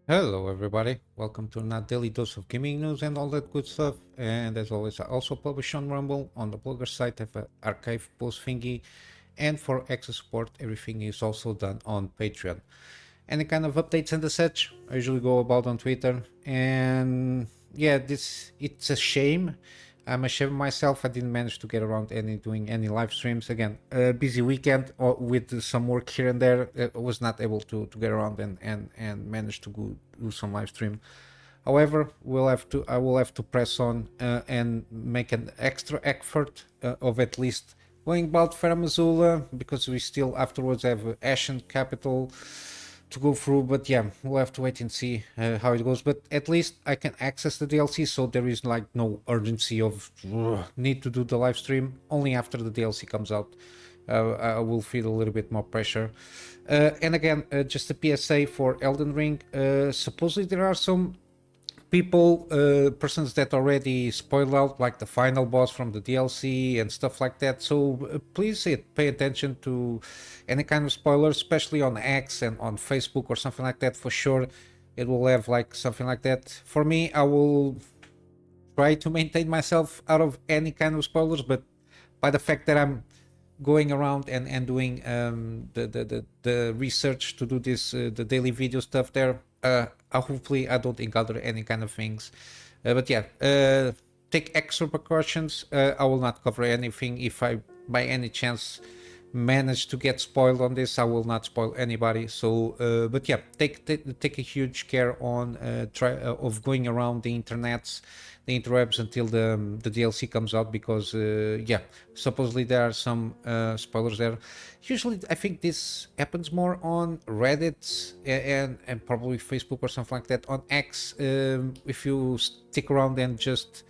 Hello everybody, welcome to another daily dose of gaming news and all that good stuff. And as always, I also publish on Rumble, on the blogger site. I have an archive post thingy, and for extra support, everything is also done on Patreon. Any kind of updates and the such, I usually go about on Twitter. And yeah, this it's a shame. I'm ashamed of myself. I didn't manage to get around doing any live streams. Again, a busy weekend with some work here and there. I was not able to get around and manage to go do some live stream. However, I will have to press on and make an extra effort of at least going about Fair Missoula, because we still afterwards have Ashen Capital to go through. But yeah, we'll have to wait and see how it goes. But at least I can access the DLC, so there is like no urgency of need to do the live stream. Only after the DLC comes out, I will feel a little bit more pressure. And again, just a PSA for Elden Ring. Supposedly there are some persons that already spoiled out like the final boss from the DLC and stuff like that. So please pay attention to any kind of spoilers, especially on X and on Facebook or something like that. For sure, it will have like something like that. For me, I will try to maintain myself out of any kind of spoilers, but by the fact that I'm going around and doing the research to do this the daily video stuff there, hopefully I don't encounter any kind of things. But yeah, take extra precautions. I will not cover anything. If I by any chance manage to get spoiled on this, I will not spoil anybody. So but yeah, take a huge care on try of going around the internets, the interwebs, until the DLC comes out, because yeah, supposedly there are some spoilers there. Usually I think this happens more on Reddit and probably Facebook or something like that. On X, if you stick around and just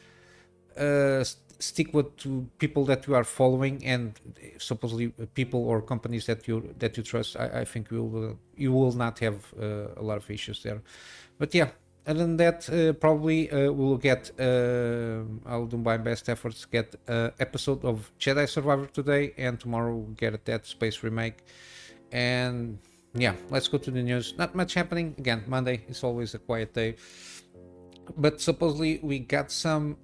stick with to people that you are following, and supposedly people or companies that you trust, I think you will not have a lot of issues there. But yeah, other than that, probably we'll get I'll do my best efforts to get episode of Jedi Survivor today, and tomorrow we'll get a Dead Space remake. And yeah, let's go to the news. Not much happening. Again, Monday is always a quiet day, but supposedly we got some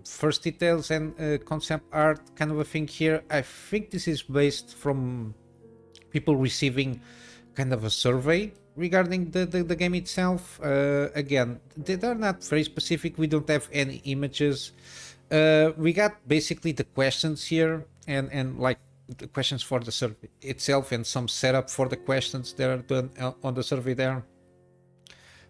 first details and concept art kind of a thing here. I think this is based from people receiving kind of a survey regarding the game itself. Again, they are not very specific. We don't have any images. We got basically the questions here, and like the questions for the survey itself, and some setup for the questions that are done on the survey there.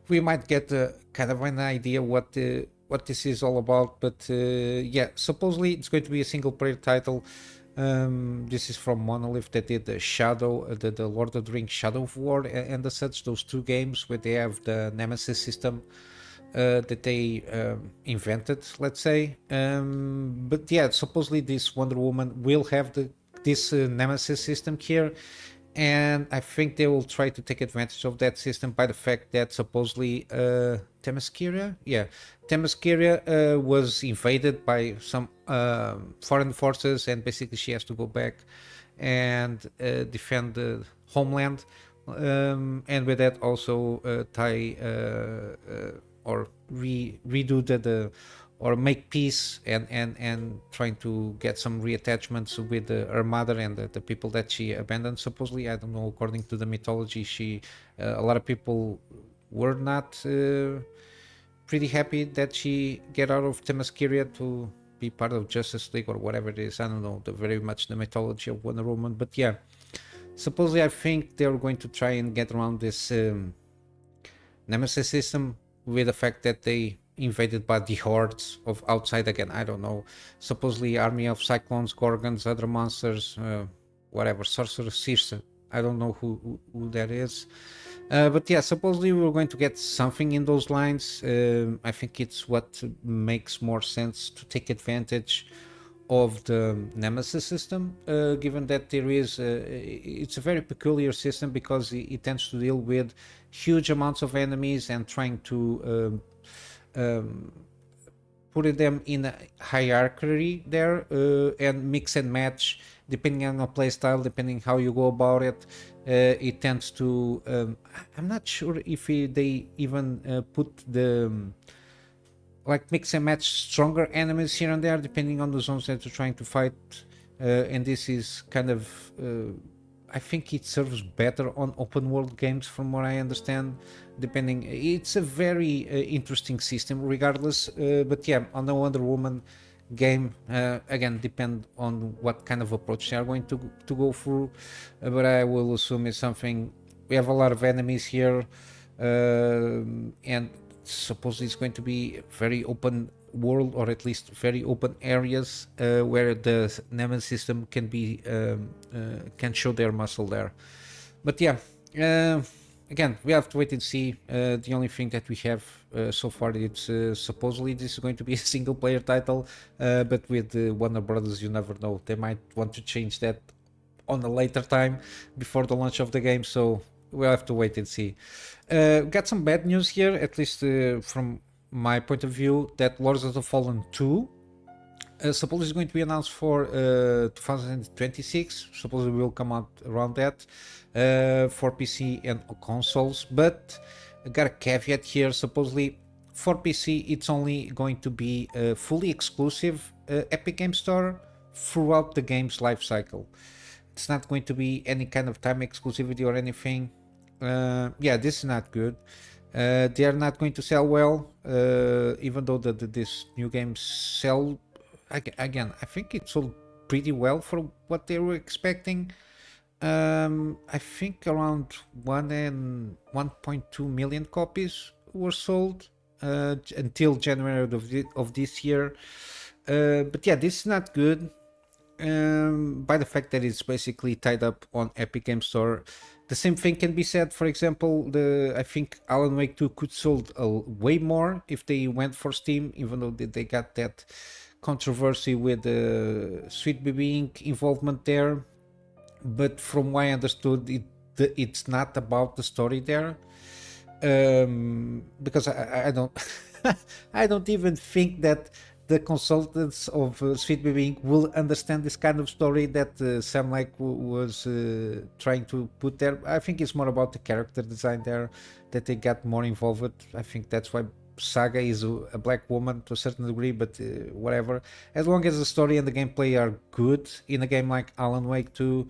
We might get kind of an idea what this is all about. But yeah, supposedly it's going to be a single player title. This is from Monolith, that did the the Lord of the Rings Shadow of War and the such, those two games where they have the Nemesis system that they invented, let's say. But yeah, supposedly this Wonder Woman will have this Nemesis system here, and I think they will try to take advantage of that system by the fact that supposedly Themyscira, yeah, Themyscira was invaded by some foreign forces, and basically she has to go back and defend the homeland, and with that also tie or redo the or make peace, and trying to get some reattachments with her mother and the people that she abandoned. Supposedly, I don't know, according to the mythology, she a lot of people were not pretty happy that she get out of Themyscira to be part of Justice League or whatever it is. I don't know the very much the mythology of Wonder Woman, but yeah, supposedly I think they're going to try and get around this Nemesis system with the fact that they invaded by the hordes of outside. Again, I don't know, supposedly army of cyclones, gorgons, other monsters, whatever, sorcerer Circe. I don't know who that is. But yeah, supposedly we were going to get something in those lines. I think it's what makes more sense to take advantage of the Nemesis system, given that it's a very peculiar system, because it tends to deal with huge amounts of enemies and trying to putting them in a hierarchy there, and mix and match depending on the play style, depending how you go about it. It tends to I'm not sure if they even put the like mix and match stronger enemies here and there depending on the zones that you're trying to fight, and this is kind of I think it serves better on open world games from what I understand. Depending, it's a very interesting system regardless, but yeah, on the Wonder Woman game, again, depend on what kind of approach they are going to go through, but I will assume it's something. We have a lot of enemies here, and supposedly it's going to be very open world, or at least very open areas, where the nemesis system can be can show their muscle there. But yeah, again, we have to wait and see. The only thing that we have so far, it's supposedly this is going to be a single player title, but with Warner Brothers, you never know, they might want to change that on a later time before the launch of the game, so we'll have to wait and see. Got some bad news here, at least from my point of view, that Lords of the Fallen 2 supposedly is going to be announced for 2026. Supposedly will come out around that, for PC and consoles, but I got a caveat here. Supposedly for PC it's only going to be fully exclusive Epic Game Store throughout the game's life cycle. It's not going to be any kind of time exclusivity or anything. Yeah, this is not good. They are not going to sell well, even though this new game sell again. I think it sold pretty well for what they were expecting. I think around 1.2 million copies were sold until January of this year. But yeah, this is not good. By the fact that it's basically tied up on Epic Game Store. The same thing can be said, for example, I think Alan Wake 2 could sold way more if they went for Steam, even though they got that controversy with the Sweet Baby Inc. involvement there. But from what I understood, it's not about the story there, because I don't I don't even think that the consultants of Sweet Baby Inc. will understand this kind of story that Sam Lake was trying to put there. I think it's more about the character design there that they got more involved with. I think that's why Saga is a black woman to a certain degree, but whatever. As long as the story and the gameplay are good in a game like Alan Wake 2,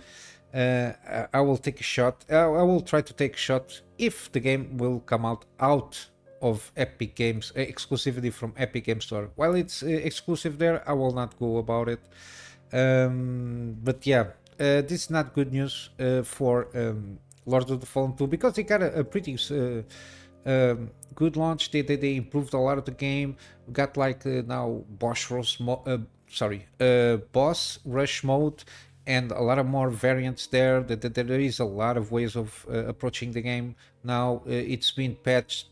I will take a shot. I will try to take a shot if the game will come out of Epic Games, exclusivity from Epic Game Store. While it's exclusive there, I will not go about it. But yeah, this is not good news for Lords of the Fallen 2, because they got a pretty good launch. They improved a lot of the game. We got like now boss rush mode, and a lot of more variants there. There is a lot of ways of approaching the game now. It's been patched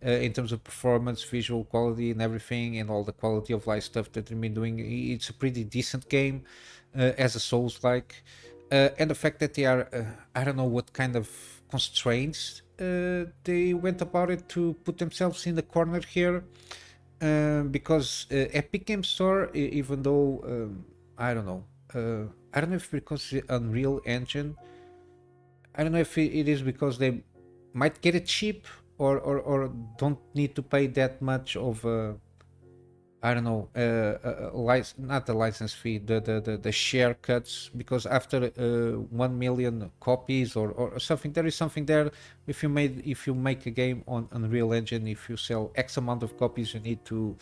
in terms of performance, visual quality, and everything, and all the quality of life stuff that they've been doing. It's a pretty decent game as a Souls-like, and the fact that they are, I don't know what kind of constraints they went about it to put themselves in the corner here, because Epic Game Store, even though I don't know if because the Unreal Engine, I don't know if it is because they might get it cheap, or don't need to pay that much of I don't know, not the license fee, the share cuts, because after 1 million copies or something, there is something there. If you make a game on Unreal Engine, if you sell X amount of copies, you need to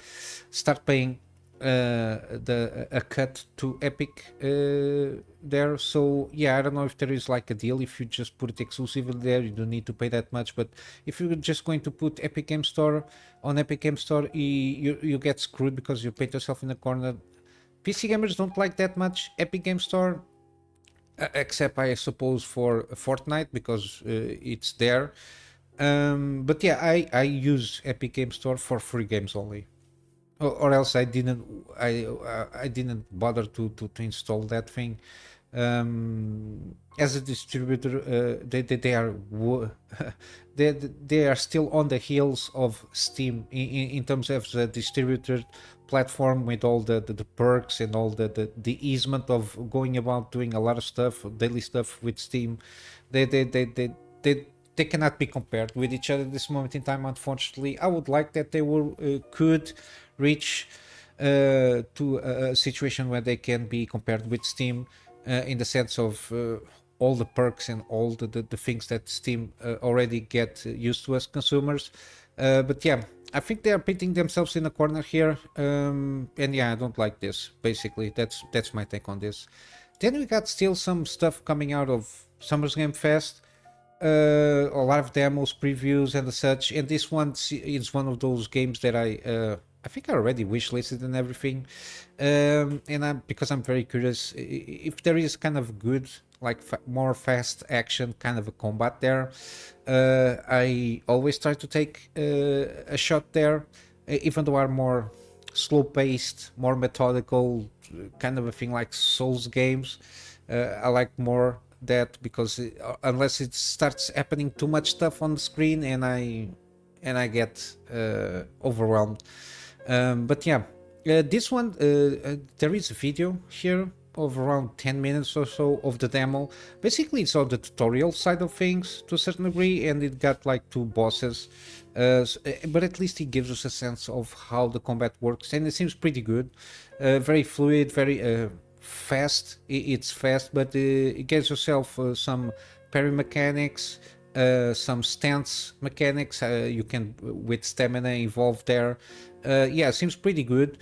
start paying a cut to Epic there. So yeah, I don't know if there is like a deal. If you just put it exclusively there, you don't need to pay that much. But if you're just going to put Epic Game Store on Epic Game Store, you get screwed because you paid yourself in the corner. PC gamers don't like that much Epic Game Store, except I suppose for Fortnite, because it's there. But yeah, I use Epic Game Store for free games only. Or else I didn't bother to install that thing. As a distributor, they are they are still on the heels of Steam in terms of the distributor platform with all the perks and all the easement of going about doing a lot of stuff, daily stuff with Steam. They they cannot be compared with each other at this moment in time, unfortunately. I would like that they could reach to a situation where they can be compared with Steam, in the sense of all the perks and all the things that Steam already get used to as consumers. But yeah, I think they are painting themselves in a corner here, and yeah, I don't like this. Basically, that's my take on this. Then we got still some stuff coming out of Summer's Game Fest, a lot of demos, previews, and such. And this one is one of those games that I think I already wishlisted and everything. And because I'm very curious if there is kind of good, like more fast action kind of a combat there. I always try to take a shot there, even though I'm more slow paced, more methodical, kind of a thing like Souls games. I like more that because unless it starts happening too much stuff on the screen and I get overwhelmed. But yeah, this one there is a video here of around 10 minutes or so of the demo. Basically, it's on the tutorial side of things to a certain degree, and it got like two bosses. But at least it gives us a sense of how the combat works, and it seems pretty good. Very fluid, very fast. It's fast, but it gives yourself some parry mechanics, some stance mechanics. You can with stamina involved there. Yeah, seems pretty good.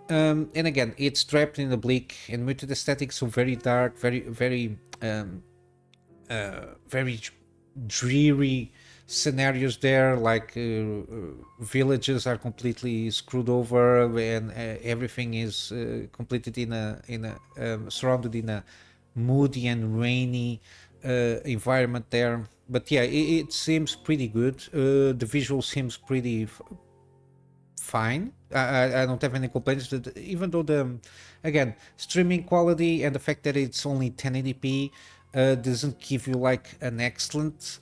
And again, it's trapped in the bleak and muted aesthetic, so very dark, very dreary scenarios there. Like villages are completely screwed over, and everything is completed in a surrounded in a moody and rainy environment there. But yeah, it seems pretty good. The visual seems pretty fine. I don't have any complaints. Even though again, streaming quality and the fact that it's only 1080p doesn't give you like an excellent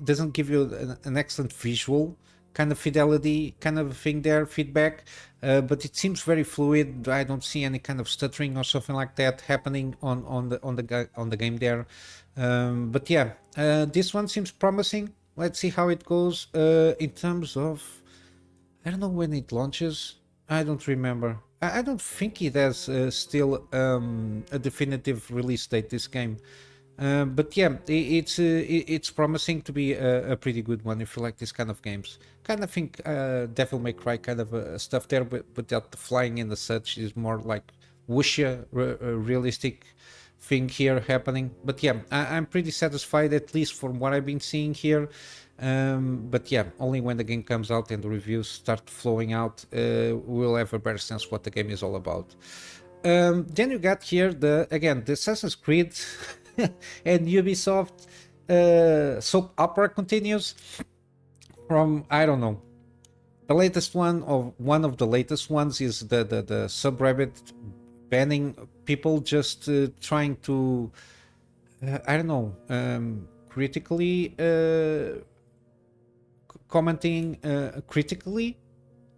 doesn't give you an excellent visual kind of fidelity kind of thing there, feedback. But it seems very fluid. I don't see any kind of stuttering or something like that happening on the game there. But yeah, this one seems promising. Let's see how it goes. In terms of, I don't know when it launches. I don't remember. I don't think it has still a definitive release date, this game. But yeah, it's promising to be a pretty good one if you like this kind of games. Kind of think Devil May Cry kind of stuff there, but without the flying and the such, is more like wuxia realistic thing here happening. But yeah, I'm pretty satisfied, at least from what I've been seeing here. But yeah, only when the game comes out and the reviews start flowing out, we'll have a better sense what the game is all about. Then you got here the Assassin's Creed and Ubisoft soap opera continues from, I don't know. The latest one, or one of the latest ones, is the subreddit banning people just trying to I don't know, critically commenting critically,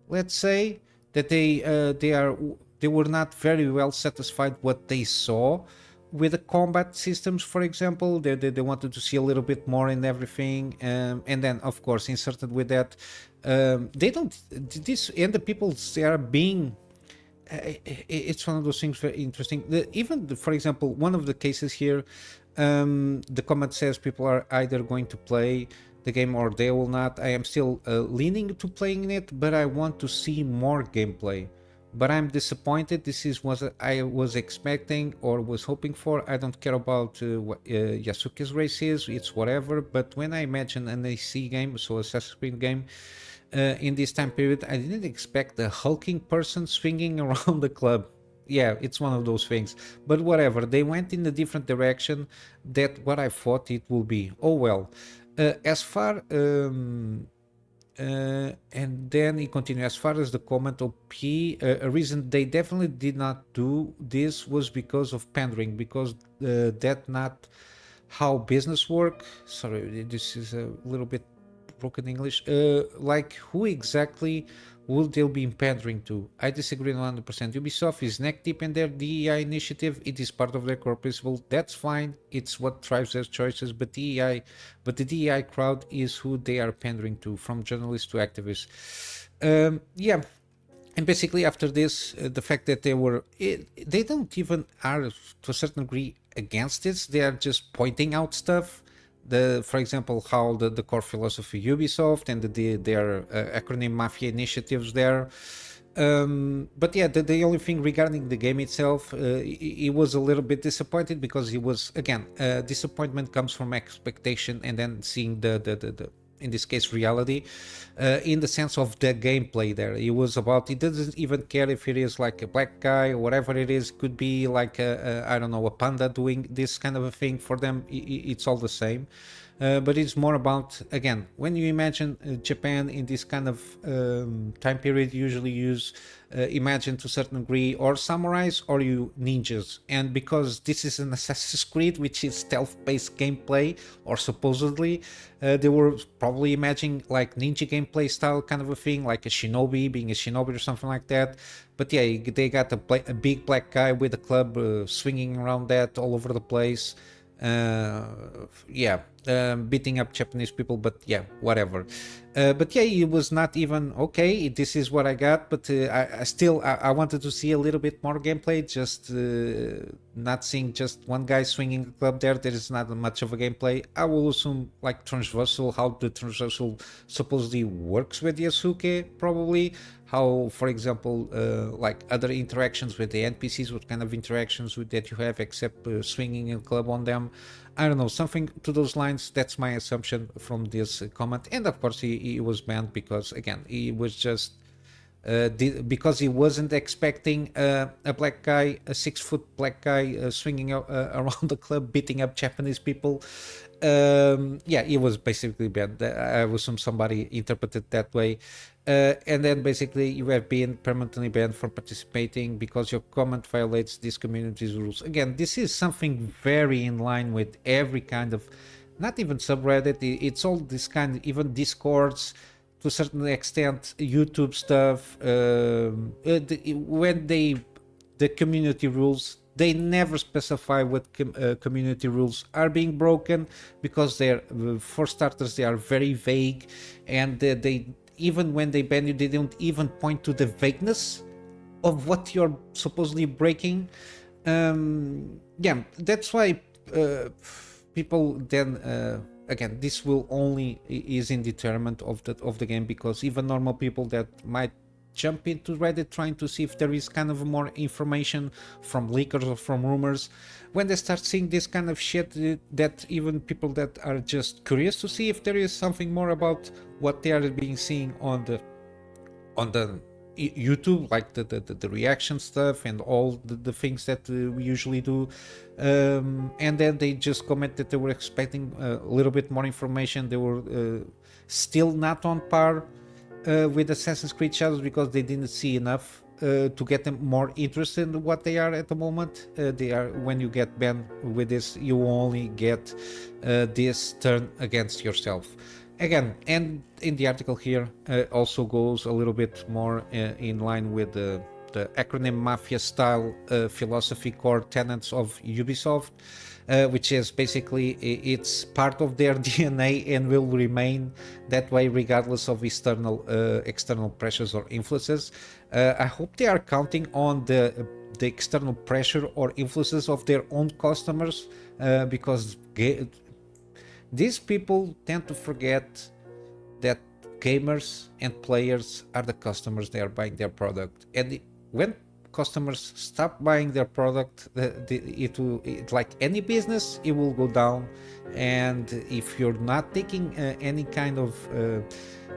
let's say, that they were not very well satisfied what they saw with the combat systems, for example. They wanted to see a little bit more in everything, and then of course inserted with that, they don't, this, and the people, they are being it's one of those things very interesting. For example, one of the cases here, the comment says people are either going to play the game or they will not. I am still leaning to playing it, but I want to see more gameplay. But I'm disappointed. This is what I was expecting or was hoping for. I don't care about what Yasuke's race is. It's whatever. But when I imagine an AC game, so Assassin's Creed game, in this time period, I didn't expect a hulking person swinging around the club. Yeah, it's one of those things. But whatever, they went in a different direction that what I thought it will be. Oh well. As far and then he continued, as far as the comment OP, a reason they definitely did not do this was because of pandering, because that not how business work. Sorry, this is a little bit broken English. Like, who exactly Would they be pandering to? I disagree 100%. Ubisoft is neck deep in their DEI initiative. It is part of their core principle. That's fine. It's what drives their choices. But the DEI crowd is who they are pandering to, from journalists to activists. Yeah, and basically after this, the fact that they don't even are to a certain degree against this. They are just pointing out stuff. For example, how the core philosophy Ubisoft and their acronym Mafia initiatives there. But yeah, the only thing regarding the game itself, he was a little bit disappointed because he was, again, disappointment comes from expectation and then seeing the in this case reality, in the sense of the gameplay there. He doesn't even care if it is like a black guy or whatever it is. Could be like I don't know, a panda doing this kind of a thing. For them it's all the same. But it's more about, again, when you imagine Japan in this kind of time period, you usually imagine to a certain degree or samurais or you ninjas. And because this is an Assassin's Creed, which is stealth-based gameplay, or supposedly, they were probably imagining like ninja gameplay style kind of a thing, like a shinobi, being a shinobi or something like that. But yeah, they got a big black guy with a club swinging around that all over the place. Yeah, beating up Japanese people, but yeah, whatever. But yeah, it was not even okay. This is what I got, but I wanted to see a little bit more gameplay. Just not seeing just one guy swinging a club there. There is not much of a gameplay. I will assume like transversal, how the transversal supposedly works with Yasuke, probably. How, for example, like other interactions with the NPCs, what kind of interactions that you have, except swinging a club on them. I don't know, something to those lines. That's my assumption from this comment. And of course, he was banned because, again, he was just because he wasn't expecting a black guy, a 6-foot black guy, swinging around the club, beating up Japanese people. Yeah, he was basically banned. I assume somebody interpreted that way. And then basically you have been permanently banned from participating because your comment violates this community's rules. Again, this is something very in line with every kind of, not even subreddit, it's all this kind, even discords, to a certain extent, YouTube stuff. When the community rules, they never specify what community rules are being broken, because they're, for starters, they are very vague, and they even when they ban you, they don't even point to the vagueness of what you're supposedly breaking. Yeah, that's why people then again, this will only is indeterminate of the game, because even normal people that might jump into Reddit trying to see if there is kind of more information from leakers or from rumors, when they start seeing this kind of shit, that even people that are just curious to see if there is something more about what they are being seeing on the YouTube, like the reaction stuff and all the things that we usually do, and then they just comment that they were expecting a little bit more information. They were still not on par with Assassin's Creed Shadows, because they didn't see enough to get them more interested in what they are at the moment. They are, when you get banned with this, you only get this turn against yourself. Again, and in the article here also goes a little bit more in line with the acronym Mafia style philosophy core tenets of Ubisoft, which is basically, it's part of their DNA and will remain that way regardless of external pressures or influences. I hope they are counting on the external pressure or influences of their own customers, because these people tend to forget that gamers and players are the customers. They are buying their product, and when customers stop buying their product, like any business, it will go down. And if you're not taking any kind of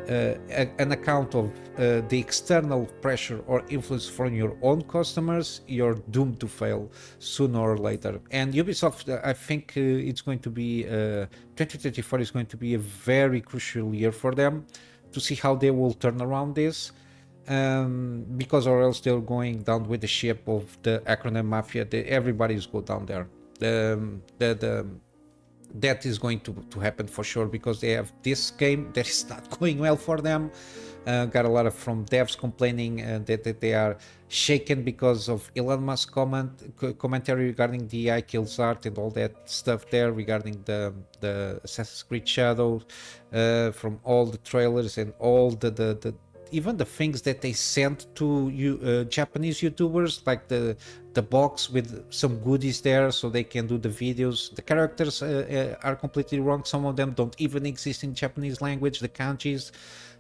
an account of the external pressure or influence from your own customers, you're doomed to fail sooner or later. And Ubisoft, I think it's going to be 2024 is going to be a very crucial year for them, to see how they will turn around this, because or else they're going down with the ship of the acronym Mafia. Everybody's go down there. that is going to happen for sure, because they have this game that is not going well for them. Got a lot of from devs complaining that they are shaken because of Elon Musk commentary regarding the AI kills art and all that stuff there regarding the Assassin's Creed Shadows, from all the trailers and all the even the things that they sent to Japanese YouTubers, like the box with some goodies there so they can do the videos. The characters are completely wrong. Some of them don't even exist in Japanese language. The kanjis,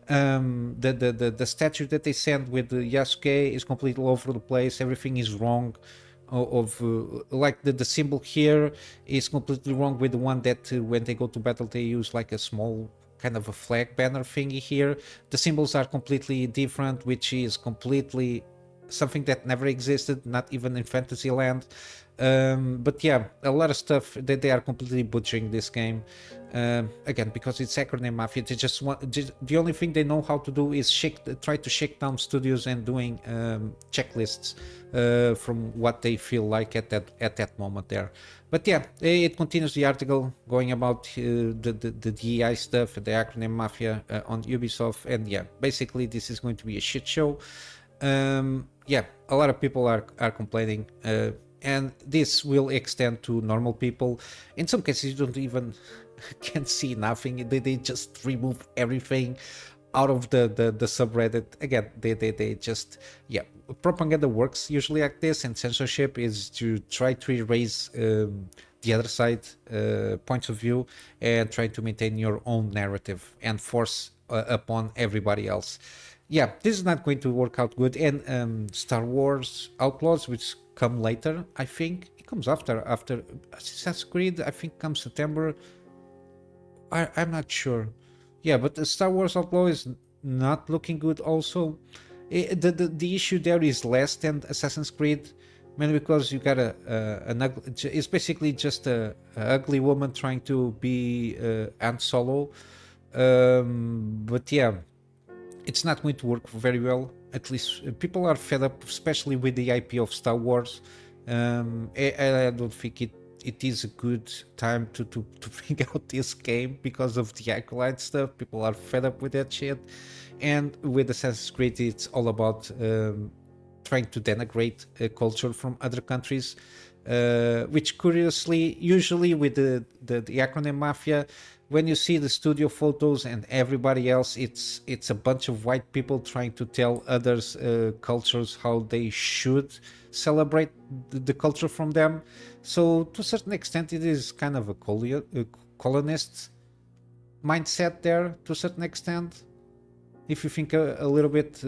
the statue that they sent with the Yasuke is completely all over the place. Everything is wrong. Like the symbol here is completely wrong with the one that when they go to battle they use like a small kind of a flag banner thingy here. The symbols are completely different, which is completely something that never existed, not even in Fantasyland. But yeah, a lot of stuff that they are completely butchering this game. Again, because it's acronym mafia, they just the only thing they know how to do is try to shake down studios and doing checklists from what they feel like at that moment there. But yeah, it continues the article going about the DEI stuff, the acronym mafia on Ubisoft, and yeah, basically this is going to be a shit show. Yeah, a lot of people are complaining, and this will extend to normal people. In some cases, you don't even can see nothing. They just remove everything out of the subreddit. Again, they just, yeah, propaganda works usually like this, and censorship is to try to erase the other side points of view and try to maintain your own narrative and force upon everybody else. Yeah, this is not going to work out good. And Star Wars Outlaws, which come later, I think it comes after Assassin's Creed, I think comes September. I'm not sure. Yeah, but the Star Wars Outlaw is not looking good also. The issue there is less than Assassin's Creed, mainly because you got an ugly, it's basically just a ugly woman trying to be Han Solo. But yeah, it's not going to work very well. At least people are fed up, especially with the IP of Star Wars. I don't think it is a good time to bring out this game because of the Acolyte stuff. People are fed up with that shit. And with Assassin's Creed, it's all about trying to denigrate culture from other countries, which curiously, usually with the acronym Mafia, when you see the studio photos and everybody else, it's a bunch of white people trying to tell others cultures how they should celebrate the culture from them. So to a certain extent, it is kind of a colonist mindset there to a certain extent, if you think a little bit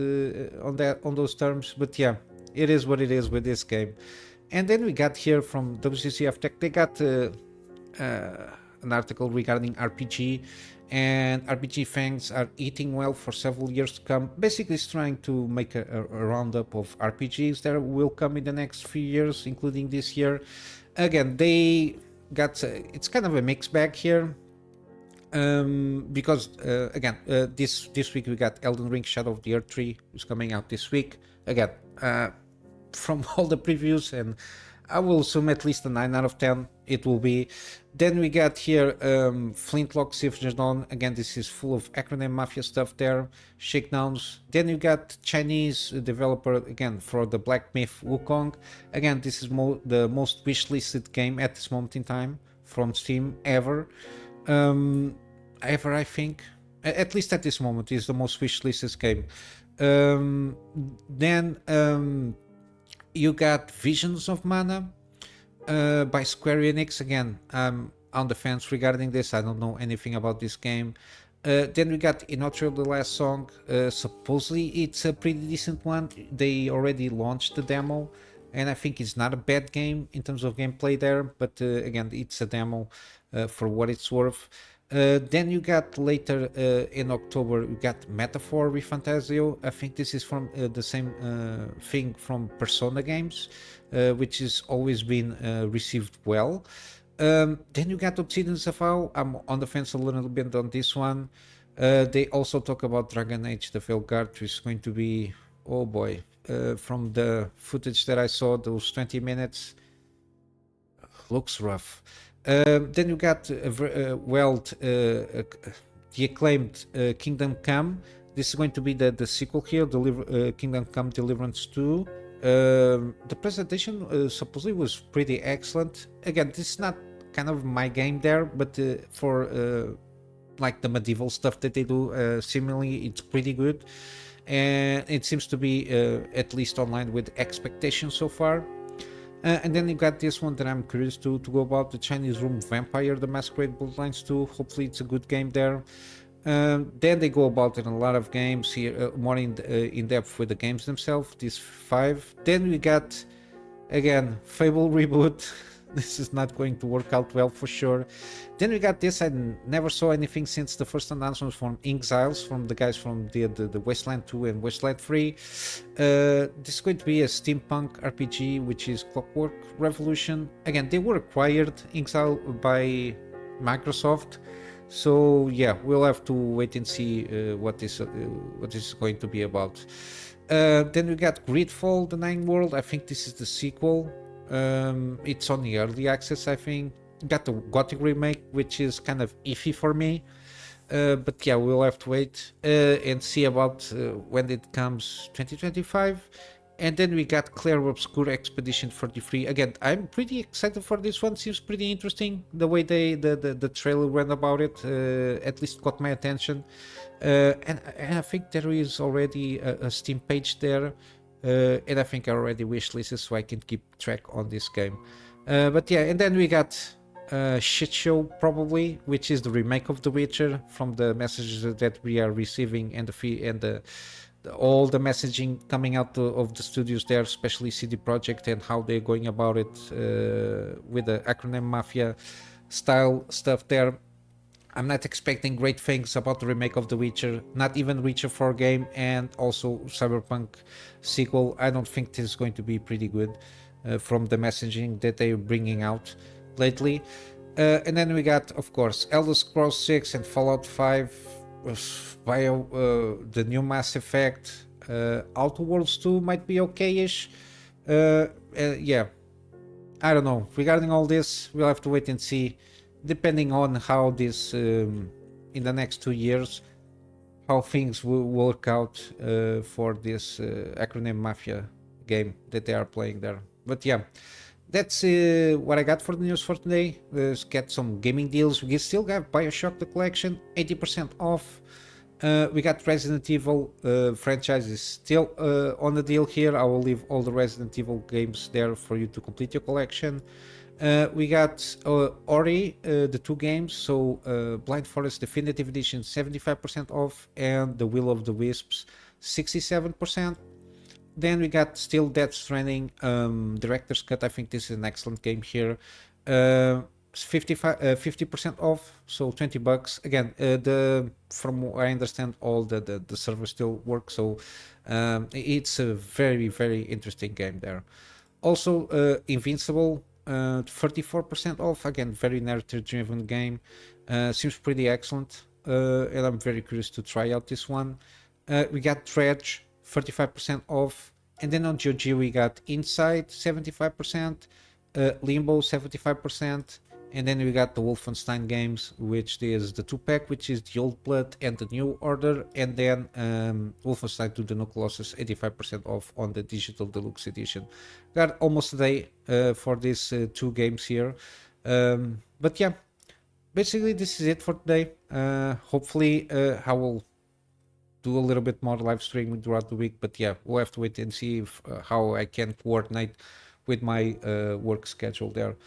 on those terms. But yeah, it is what it is with this game. And then we got here from WCCF Tech, they got an article regarding RPG, and RPG fans are eating well for several years to come. Basically, it's trying to make a roundup of RPGs that will come in the next few years, including this year. Again, they got it's kind of a mixed bag here, because again, this week we got Elden Ring Shadow of the Earth 3, who's coming out this week. Again, from all the previews, and I will assume at least a 9 out of 10 it will be. Then we got here Flintlock Symphony Dawn. Again, this is full of acronym Mafia stuff there, shakedowns. Then you got Chinese developer, again, for the Black Myth Wukong. Again, this is the most wishlisted game at this moment in time from Steam ever. I think. At least at this moment, is the most wishlisted game. Then you got Visions of Mana by Square Enix. Again, I'm on the fence regarding this. I don't know anything about this game. Then we got Inotrio The Last Song. Supposedly it's a pretty decent one. They already launched the demo, and I think it's not a bad game in terms of gameplay there. But again, it's a demo for what it's worth. Then you got later in October, you got Metaphor ReFantasio. I think this is from the same thing from Persona games, which has always been received well. Then you got Obsidian Safao. I'm on the fence a little bit on this one. They also talk about Dragon Age The Veilguard, which is going to be, oh boy, from the footage that I saw, those 20 minutes, looks rough. Then you got the acclaimed Kingdom Come. This is going to be the sequel here, Kingdom Come Deliverance 2. The presentation supposedly was pretty excellent. Again, this is not kind of my game there, but for like the medieval stuff that they do, similarly, it's pretty good. And it seems to be at least online with expectations so far. And then you got this one that I'm curious to go about, the Chinese Room Vampire, the Masquerade Bloodlines 2. Hopefully it's a good game there. Then they go about in a lot of games here, more in depth with the games themselves, these 5. Then we got, again, Fable reboot. This is not going to work out well for sure. Then we got this, I never saw anything since the first announcement from Exiles, from the guys from the Wasteland 2 and Wasteland 3. This is going to be a steampunk RPG, which is Clockwork Revolution. Again, they were acquired, Exile, by Microsoft. So yeah, we'll have to wait and see what this is going to be about. Then we got Gridfall, the Nine World. I think this is the sequel. It's on the early access, I think. Got the Gothic remake, which is kind of iffy for me. But yeah, we'll have to wait and see about when it comes, 2025. And then we got Clair Obscure Expedition 43. Again, I'm pretty excited for this one. Seems pretty interesting. The way the trailer went about it, at least caught my attention. And I think there is already a Steam page there. And I think I already wishlisted so I can keep track on this game. But yeah, and then we got Shit Show probably, which is the remake of The Witcher, from the messages that we are receiving and all the messaging coming out of the studios there, especially CD Projekt, and how they're going about it with the acronym Mafia style stuff there. I'm not expecting great things about the remake of The Witcher, not even Witcher 4 game, and also Cyberpunk sequel. I don't think this is going to be pretty good from the messaging that they're bringing out lately. And then we got, of course, Elder Scrolls 6 and Fallout 5, the new Mass Effect, Outer Worlds 2 might be okay-ish. Yeah, I don't know. Regarding all this, we'll have to wait and see, depending on how this, in the next 2 years, how things will work out for this acronym Mafia game that they are playing there. But yeah, that's what I got for the news for today. Let's get some gaming deals. We still got BioShock the collection, 80% off. We got Resident Evil franchises still on the deal here. I will leave all the Resident Evil games there for you to complete your collection. We got Ori, the 2 games, so Blind Forest Definitive Edition 75% off, and The Will of the Wisps 67%. Then we got still Death Stranding Director's Cut. I think this is an excellent game here. 50% off, so $20. Again, from what I understand, all the servers still work, so it's a very, very interesting game there. Also, Invincible, 34% off. Again, very narrative-driven game. Seems pretty excellent, and I'm very curious to try out this one. We got Dredge, 35% off, and then on GOG we got Inside 75%, Limbo 75%, and then we got the Wolfenstein games, which is the 2-pack, which is the Old Blood and the New Order, and then Wolfenstein 2 The New Colossus 85% off on the Digital Deluxe Edition. Got almost a day for these 2 games here, but yeah, basically this is it for today. Hopefully I will do a little bit more live streaming throughout the week, but yeah, we'll have to wait and see how I can coordinate with my work schedule there.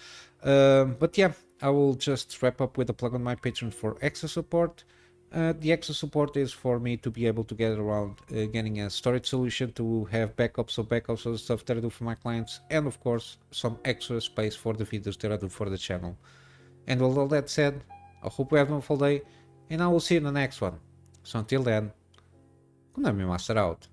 But yeah, I will just wrap up with a plug on my Patreon for extra support. The extra support is for me to be able to get around getting a storage solution, to have backups of the stuff that I do for my clients, and of course some extra space for the videos that I do for the channel. And with all that said, I hope you have a wonderful day, and I will see you in the next one. So until then, Kunamy Master out.